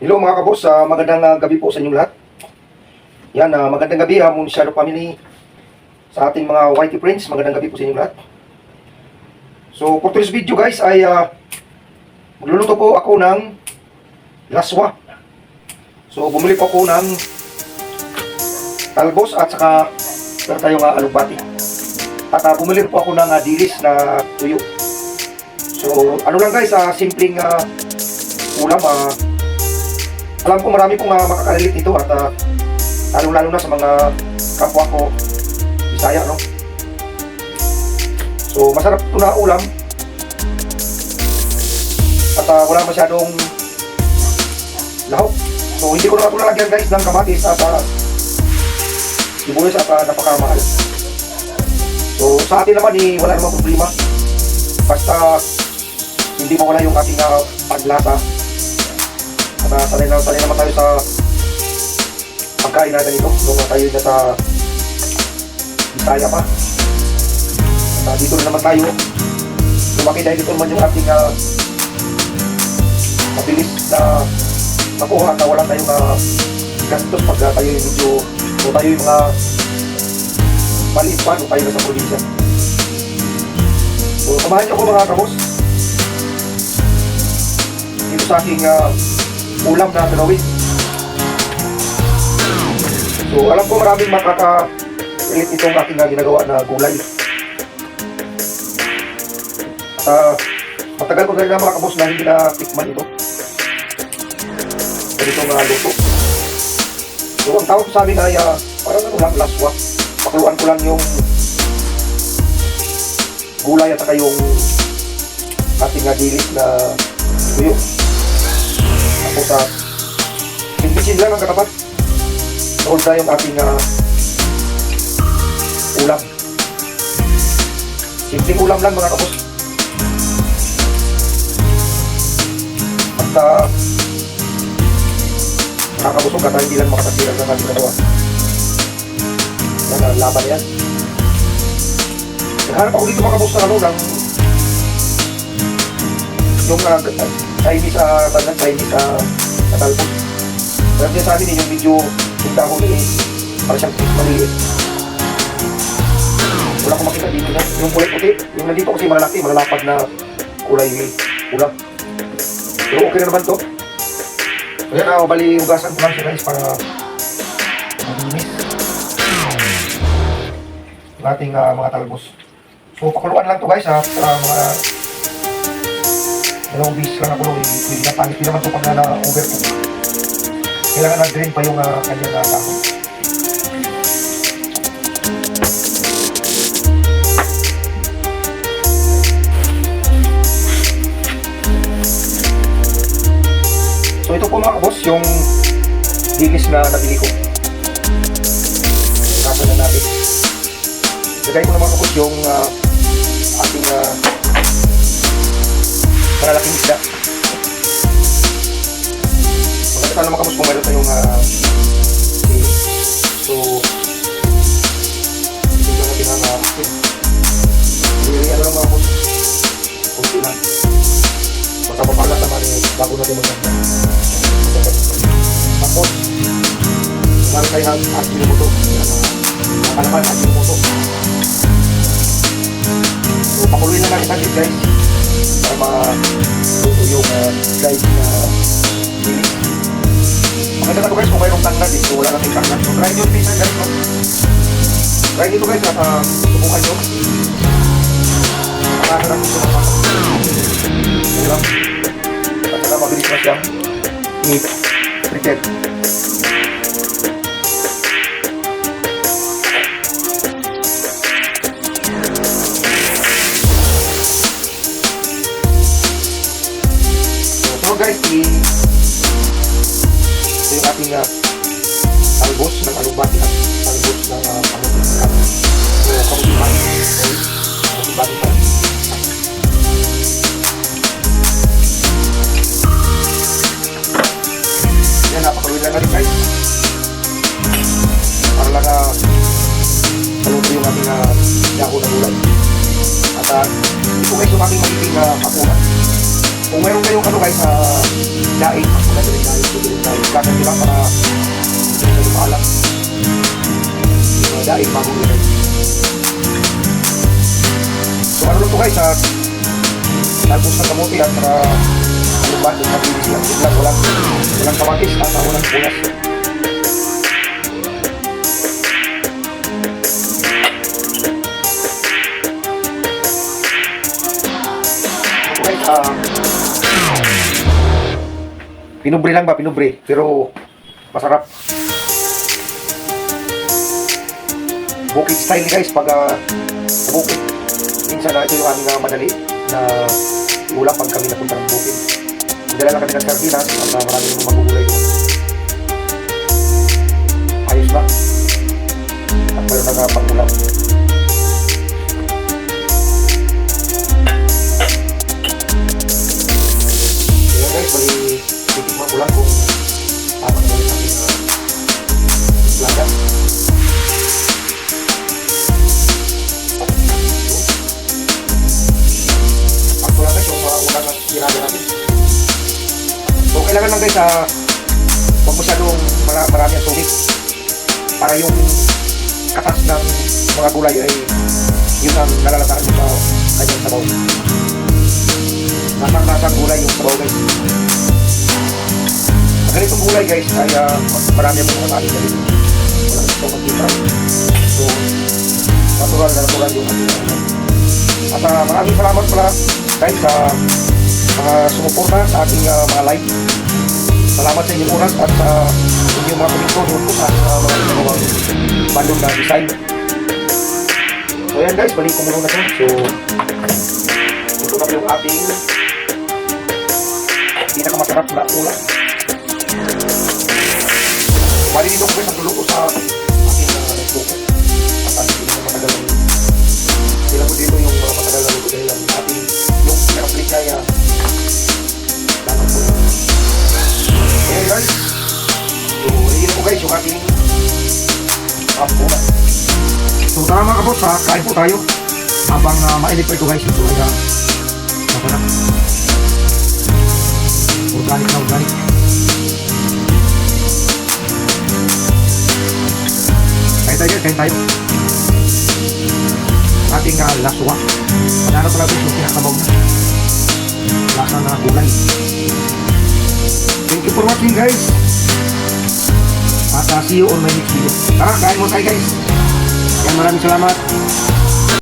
Hello mga kabos, magandang gabi po sa inyong lahat. Yan, magandang gabi Munsyano family, sa ating mga YT friends, magandang gabi po sa inyong lahat. So for today's video guys ay magluluto po ako ng laswa. So bumili po ako ng talbos at saka meron tayong alugbati. At bumili po ako ng dilis na tuyo. So ano lang guys, simpleng ulam. Alam ko marami pong makaka-relate nito at lalo na sa mga kapwa ko Bisaya, no? So masarap ito na ulam at wala masyadong lahok. So hindi ko na ito lalagyan guys ng kamatis at sibuyas at napakamahal. So sa atin naman wala namang problema basta hindi mawala yung ating paglasa. At sanay naman tayo sa pagkain na ganito nung tayo na sa Bisaya pa. At dito rin naman tayo lumaki dahil dito naman yung ating mabilis na makuha at wala tayong gastos pag tayo yung medyo o tayo yung mga maliit pa o tayo na sa probinsya. So samahan niyo ko mga kabos dito sa aking ulam na gagawin. So alam ko maraming makaka-relate itong aking ginagawa na gulay. Matagal ko rin na mga kabos na hindi na tikman ito. Ganitong luto. So ang tawag sa amin ay parang ano lang, laswa. Pakuluan ko lang yung gulay at saka yung ating dilis na tuyo. Tapos imbisin lang ang katapat. Noon na yung ating ulam. Simpleng ulam lang mga kapos. At nakakabusog at hindi lang makatasilan ng ating nagawa. Yan, laban yan. Naghanap ako dito mga kapos na ano ng yung Chinese na talbos. Pero din sa amin yung video tinda ko para siyang maliit. Wala akong makita dito na yung kulay puti. Yung nandito kasi malalapad na kulay ulam. Pero okay na naman to. Kaya bali hugasan ko lang siya guys para malinis yung ating mga talbos. So pakuluan lang to guys para mga dalawang bis lang ako pwede na pangit din naman ito pag na-overcook. Kailangan na-drain pa yung kanyang dahon. So ito po mga kabos yung dilis na nabili ko. Kasa na natin. Lagay ko na mga kabos yung ating malalaking isda. Maganda naman kapos kung meron tayong so hindi lang natin ang hindi ano lang mga kapos kunti lang magkapapalas naman bago natin maganda. Tapos meron tayo ng asin-muto nakalaman asin-muto. So pakuluin lang natin saglit guys para maluto yung guys na dilis. Maganda na ito guys kung mayroong tanglad so wala natin tanglad. So try nyo minsan guys, no? Try nyo guys at subukan nyo. Nakasarap ito naman. Hirap. At saka mabilis na siyang i-prepare. So guys, ito yung ating talbos ng alugbati at talbos ng pamutikat. So alugbati pa. Yan, napakaluin lang natin guys. Para lang maluto yung ating dako na gulay. At ito guys yung ating magiging pakulan. Kung meron kayong ano guys, daing, maganda rin daing. Kakasya lang para hindi na lumaalam. Daing, bagong rin. So ano lang to guys, talbos ng kamote at ano ba, mabilis lang, biglang walang kamatis at walang pulas. Pinubre lang ba? Pinubre. Pero masarap. Bukid style guys. Pag bukid. Minsan ito yung aming madali na ulam pag kami napunta ng bukid. Dala lang kami ng sardinas at maraming magugulay doon. Ayos na. At mayroon na pag-ulam. Guys, bali titikman ko lang kung tama na ulit natin laga. Ako lang guys yung unang tirada natin. So kailangan lang guys huwag masyadong marami ang tubig para yung katas ng mga gulay ay yun ang nalalataan sa kanyang sabaw. Nasang gulay yung sabaw guys. Ang ganitong gulay guys ay marami ang mga kain na dito. Walang ito magkita. So, natural yung ating at maraming salamat pala guys sa mga sumuporta sa ating mga live. Salamat sa inyong oras at sa inyong mga komento doon po sa mga ginagawang bandong na design. So yan guys, balik ko muna na ito. So, ito na yung ating pinakamasarap na ulam. Bali dito ko guys ang tulog ko sa aking nagluto. At ang hindi na matagal na sila ko dito yung matagal na luto dahil ang ating yung pinakaplik kaya lanang po. Okay guys. So, hihil ko guys yung ating ulam. So tara mga kabos, kain po tayo habang mainit pa ito guys. Ito ay masarap. Organic na organic. Kain tayo. Ating laswa. Panalo talaga yung pinakabaw na. Lasa na gulay. Thank you for watching guys. At see you on my next video. Tara, kain mo tayo guys. Maraming salamat.